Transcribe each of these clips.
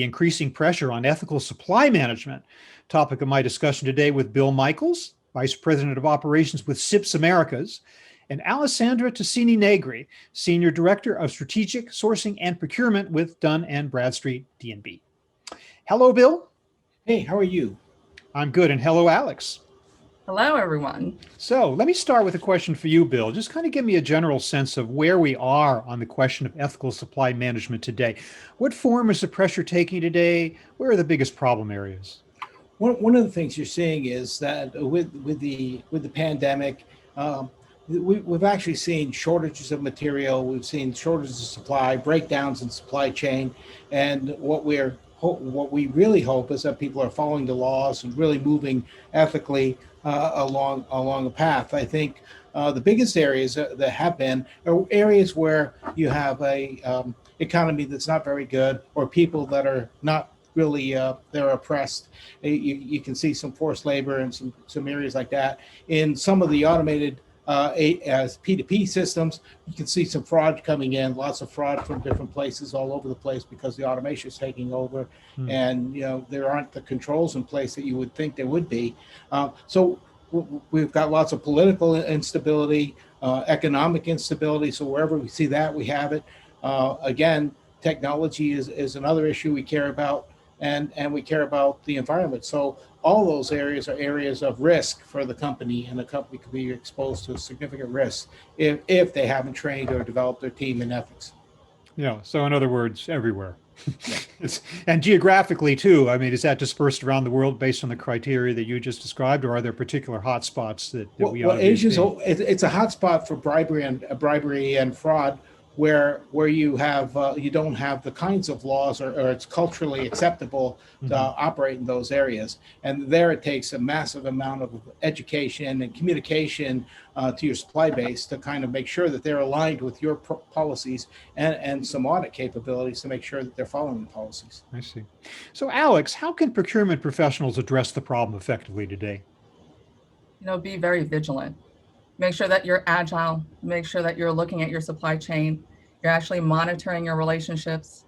the increasing pressure on ethical supply management. Topic of my discussion today with Bill Michels, Vice President of Operations with CIPS Americas, and Alessandra Tassini-Negri, Senior Director of Strategic Sourcing and Procurement with Dun Bradstreet D&B. Hello, Bill. Hey, how are you? I'm good, and hello, Alex. Hello, everyone. So let me start with a question for you, Bill. Just kind of give me a general sense of where we are on the question of ethical supply management today. What form is the pressure taking today? Where are the biggest problem areas? One of the things you're seeing is that with the pandemic, we've actually seen shortages of material. We've seen shortages of supply, breakdowns in supply chain, and what we really hope is that people are following the laws and really moving ethically along a path. I think the biggest areas that have been are areas where you have a economy that's not very good, or people that are not really they're oppressed. You can see some forced labor and some areas like that. In some of the automated as P2P systems, you can see some fraud coming in, lots of fraud from different places all over the place because the automation is taking over, and there aren't the controls in place that you would think there would be. So we've got lots of political instability, economic instability. So wherever we see that, we have it. Again, technology is another issue we care about, and we care about the environment. So all those areas are areas of risk for the company, and the company could be exposed to significant risks if they haven't trained or developed their team in ethics. Yeah, so in other words, everywhere. And geographically too, I mean, is that dispersed around the world based on the criteria that you just described, or are there particular hotspots that we ought to be seeing? It's a hotspot for bribery and fraud, where you don't have the kinds of laws, or it's culturally acceptable to operate in those areas. And there it takes a massive amount of education and communication to your supply base to kind of make sure that they're aligned with your policies, and some audit capabilities to make sure that they're following the policies. I see. So Alex, how can procurement professionals address the problem effectively today? Be very vigilant. Make sure that you're agile, make sure that you're looking at your supply chain, you're actually monitoring your relationships,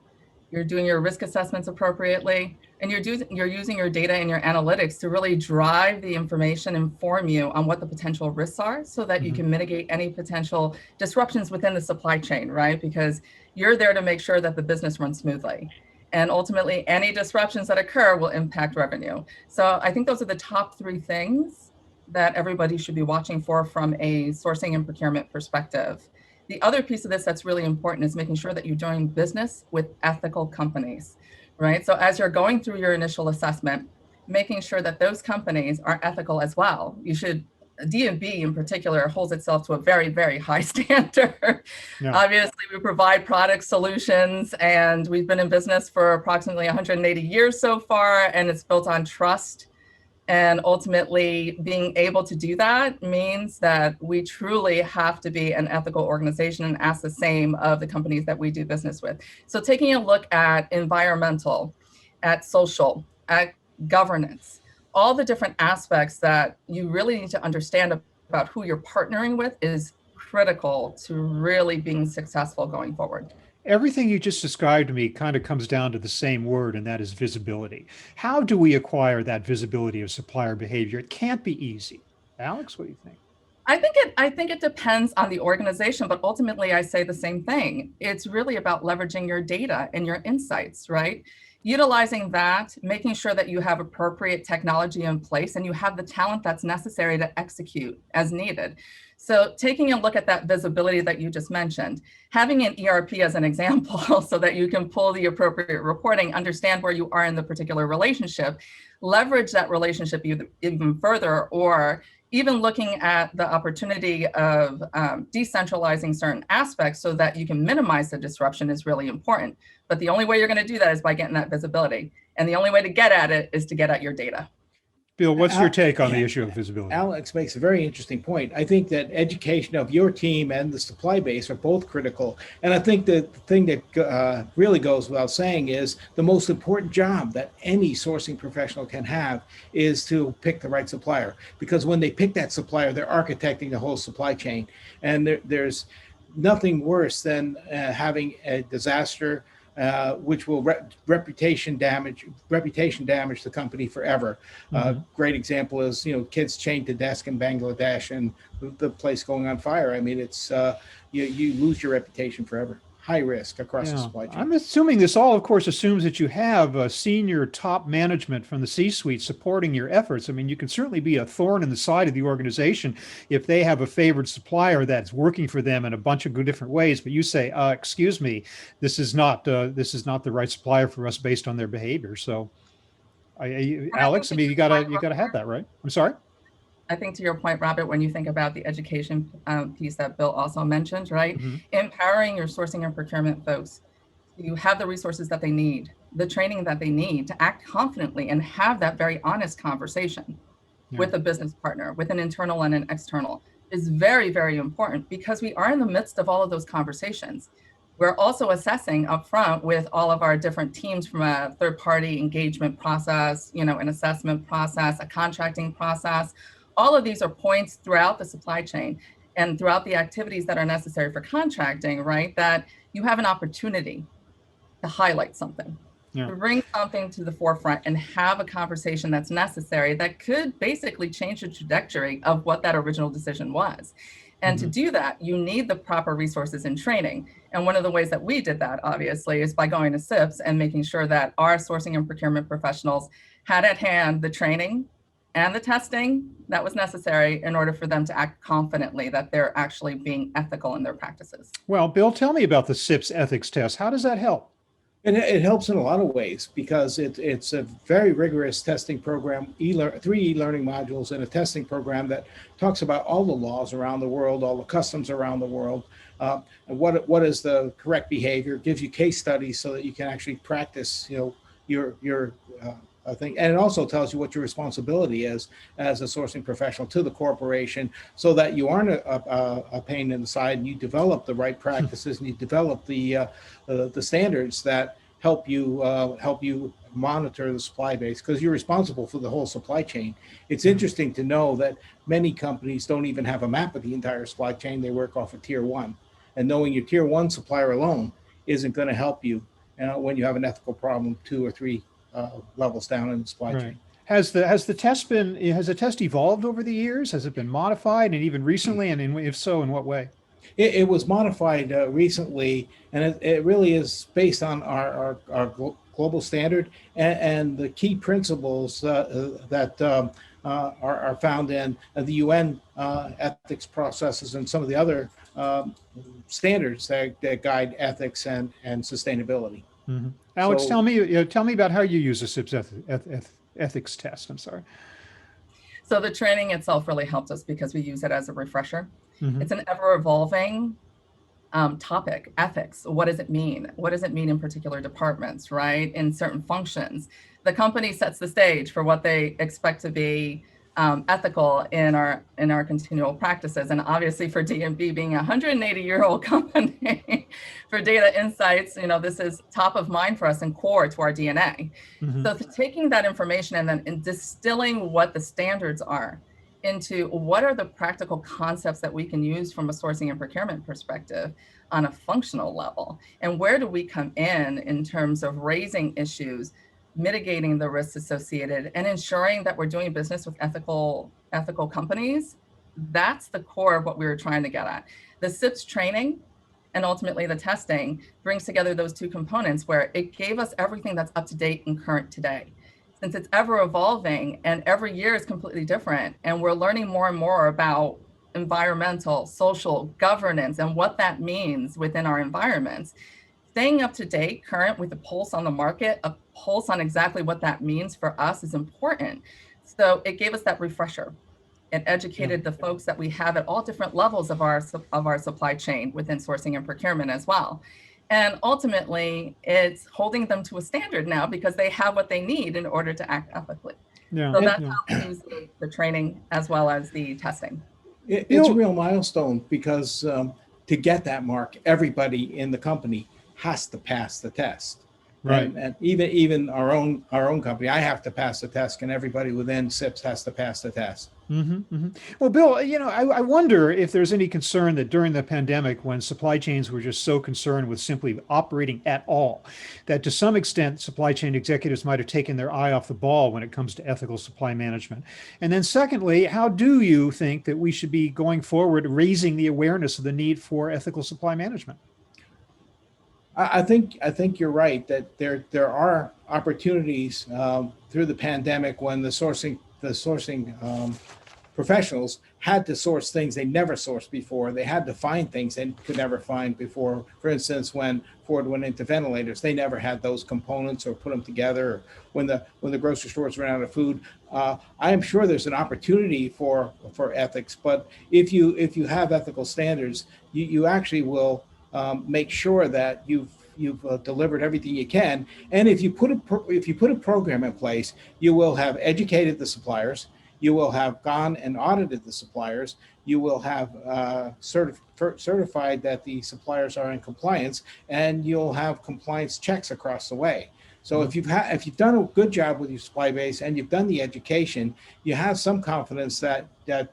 you're doing your risk assessments appropriately, and you're using your data and your analytics to really drive the information, inform you on what the potential risks are, so that you can mitigate any potential disruptions within the supply chain, right? Because you're there to make sure that the business runs smoothly. And ultimately, any disruptions that occur will impact revenue. So I think those are the top three things that everybody should be watching for from a sourcing and procurement perspective. The other piece of this that's really important is making sure that you're doing business with ethical companies, right? So as you're going through your initial assessment, making sure that those companies are ethical as well. D&B in particular holds itself to a very, very high standard. Yeah. Obviously, we provide product solutions, and we've been in business for approximately 180 years so far, and it's built on trust. And ultimately, being able to do that means that we truly have to be an ethical organization and ask the same of the companies that we do business with. So taking a look at environmental, at social, at governance, all the different aspects that you really need to understand about who you're partnering with is critical to really being successful going forward. Everything you just described to me kind of comes down to the same word, and that is visibility. How do we acquire that visibility of supplier behavior? It can't be easy. Alex, what do you think? I think it depends on the organization, but ultimately I say the same thing. It's really about leveraging your data and your insights, right? Utilizing that, making sure that you have appropriate technology in place and you have the talent that's necessary to execute as needed. So taking a look at that visibility that you just mentioned, having an ERP as an example so that you can pull the appropriate reporting, understand where you are in the particular relationship, leverage that relationship even further, or even looking at the opportunity of decentralizing certain aspects so that you can minimize the disruption is really important. But the only way you're going to do that is by getting that visibility. And the only way to get at it is to get at your data. Bill, what's your take on the issue of visibility? Alex makes a very interesting point. I think that education of your team and the supply base are both critical. And I think the thing that really goes without saying is the most important job that any sourcing professional can have is to pick the right supplier. Because when they pick that supplier, they're architecting the whole supply chain. And there's nothing worse than having a disaster which will reputation damage the company forever. Great example is, kids chained to desk in Bangladesh and the place going on fire. I mean, it's you lose your reputation forever. High risk across the supply chain. I'm assuming this all, of course, assumes that you have a senior top management from the C-suite supporting your efforts. I mean, you can certainly be a thorn in the side of the organization if they have a favored supplier that's working for them in a bunch of good different ways. But you say, "Excuse me, this is not the right supplier for us based on their behavior." So, Alex, I mean, you gotta have that, right? I'm sorry. I think to your point, Robert, when you think about the education piece that Bill also mentioned, right? Empowering your sourcing and procurement folks, you have the resources that they need, the training that they need to act confidently and have that very honest conversation with a business partner, with an internal and an external is very, very important because we are in the midst of all of those conversations. We're also assessing upfront with all of our different teams from a third-party engagement process, an assessment process, a contracting process. All of these are points throughout the supply chain and throughout the activities that are necessary for contracting, right? That you have an opportunity to highlight something, to bring something to the forefront and have a conversation that's necessary that could basically change the trajectory of what that original decision was. And to do that, you need the proper resources and training. And one of the ways that we did that, obviously, is by going to CIPS and making sure that our sourcing and procurement professionals had at hand the training and the testing that was necessary in order for them to act confidently that they're actually being ethical in their practices. Well, Bill, tell me about the CIPS ethics test. How does that help? And it helps in a lot of ways because it's a very rigorous testing program, 3 e-learning modules and a testing program that talks about all the laws around the world, all the customs around the world, and what is the correct behavior. It gives you case studies so that you can actually practice, your thing. And it also tells you what your responsibility is as a sourcing professional to the corporation so that you aren't a pain in the side and you develop the right practices and you develop the standards that help you monitor the supply base because you're responsible for the whole supply chain. It's interesting to know that many companies don't even have a map of the entire supply chain. They work off of tier 1, and knowing your tier 1 supplier alone isn't going to help you when you have an ethical problem 2 or 3 levels down in the supply chain. Has the test evolved over the years? Has it been modified, and even recently? And if so, in what way? It was modified recently, and it really is based on our global standard and the key principles that are found in the UN ethics processes and some of the other standards that guide ethics and sustainability. Alex, tell me about how you use the CIPS ethics test. I'm sorry. So the training itself really helped us because we use it as a refresher. It's an ever-evolving topic, ethics. What does it mean? What does it mean in particular departments, right? In certain functions. The company sets the stage for what they expect to be ethical in our continual practices. And obviously for D&B being a 180-year-old company, for data insights, this is top of mind for us and core to our DNA. So taking that information and then distilling what the standards are into what are the practical concepts that we can use from a sourcing and procurement perspective on a functional level, and where do we come in terms of raising issues, mitigating the risks associated, and ensuring that we're doing business with ethical companies. That's the core of what we were trying to get at. The CIPS training and ultimately the testing brings together those 2 components where it gave us everything that's up to date and current today. Since it's ever evolving and every year is completely different, and we're learning more and more about environmental, social, governance, and what that means within our environments, staying up to date, current with a pulse on the market, a pulse on exactly what that means for us is important. So it gave us that refresher. It educated the folks that we have at all different levels of our supply chain within sourcing and procurement as well. And ultimately, it's holding them to a standard now because they have what they need in order to act ethically. So that's how we use the training as well as the testing. It's a real milestone because to get that mark, everybody in the company has to pass the test. Right. And even our own company, I have to pass the test, and everybody within CIPS has to pass the test. Well, Bill, I wonder if there's any concern that during the pandemic, when supply chains were just so concerned with simply operating at all, that to some extent, supply chain executives might have taken their eye off the ball when it comes to ethical supply management. And then secondly, how do you think that we should be going forward, raising the awareness of the need for ethical supply management? I think you're right that there are opportunities through the pandemic when the sourcing professionals had to source things they never sourced before. They had to find things they could never find before. For instance, when Ford went into ventilators, they never had those components or put them together. Or when the grocery stores ran out of food, I am sure there's an opportunity for ethics. But if you have ethical standards, you actually will make sure that you've delivered everything you can. And if you put a program in place, you will have educated the suppliers. You will have gone and audited the suppliers. You will have certified that the suppliers are in compliance, and you'll have compliance checks across the way. So if you've done a good job with your supply base and you've done the education, you have some confidence that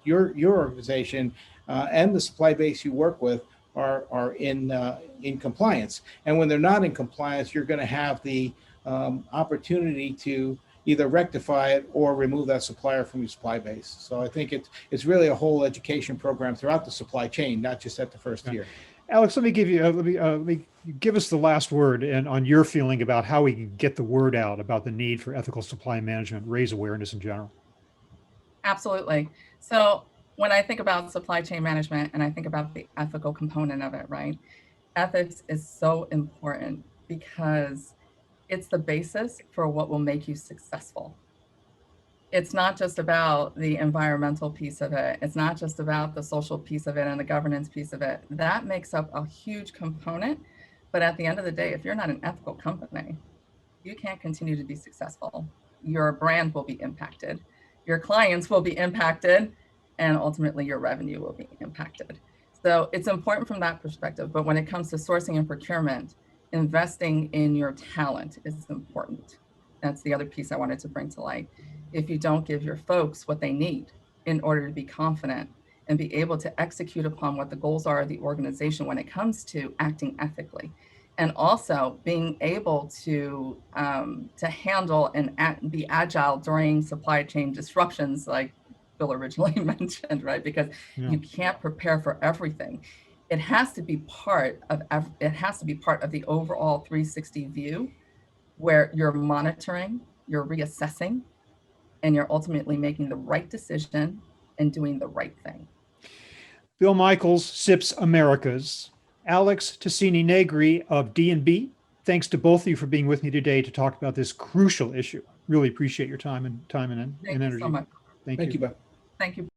your organization and the supply base you work with are in compliance. And when they're not in compliance, you're going to have the opportunity to either rectify it or remove that supplier from your supply base. So I think it's really a whole education program throughout the supply chain, not just at the first year. Alex, let me give you let me give us the last word and on your feeling about how we can get the word out about the need for ethical supply management, raise awareness in general. Absolutely. So when I think about supply chain management and I think about the ethical component of it, right? Ethics is so important because it's the basis for what will make you successful. It's not just about the environmental piece of it. It's not just about the social piece of it and the governance piece of it. That makes up a huge component. But at the end of the day, if you're not an ethical company, you can't continue to be successful. Your brand will be impacted. Your clients will be impacted, and ultimately your revenue will be impacted. So it's important from that perspective. But when it comes to sourcing and procurement, investing in your talent is important. That's the other piece I wanted to bring to light. If you don't give your folks what they need in order to be confident and be able to execute upon what the goals are of the organization when it comes to acting ethically, and also being able to handle and be agile during supply chain disruptions, like Bill originally mentioned, right? Because you can't prepare for everything. It has to be part of the overall 360 view, where you're monitoring, you're reassessing, and you're ultimately making the right decision and doing the right thing. Bill Michels, CIPS Americas. Alex Tassini-Negri of D&B. Thanks to both of you for being with me today to talk about this crucial issue. Really appreciate your time and energy. Thank you so much. Thank Thank you. you, Bob. Thank you.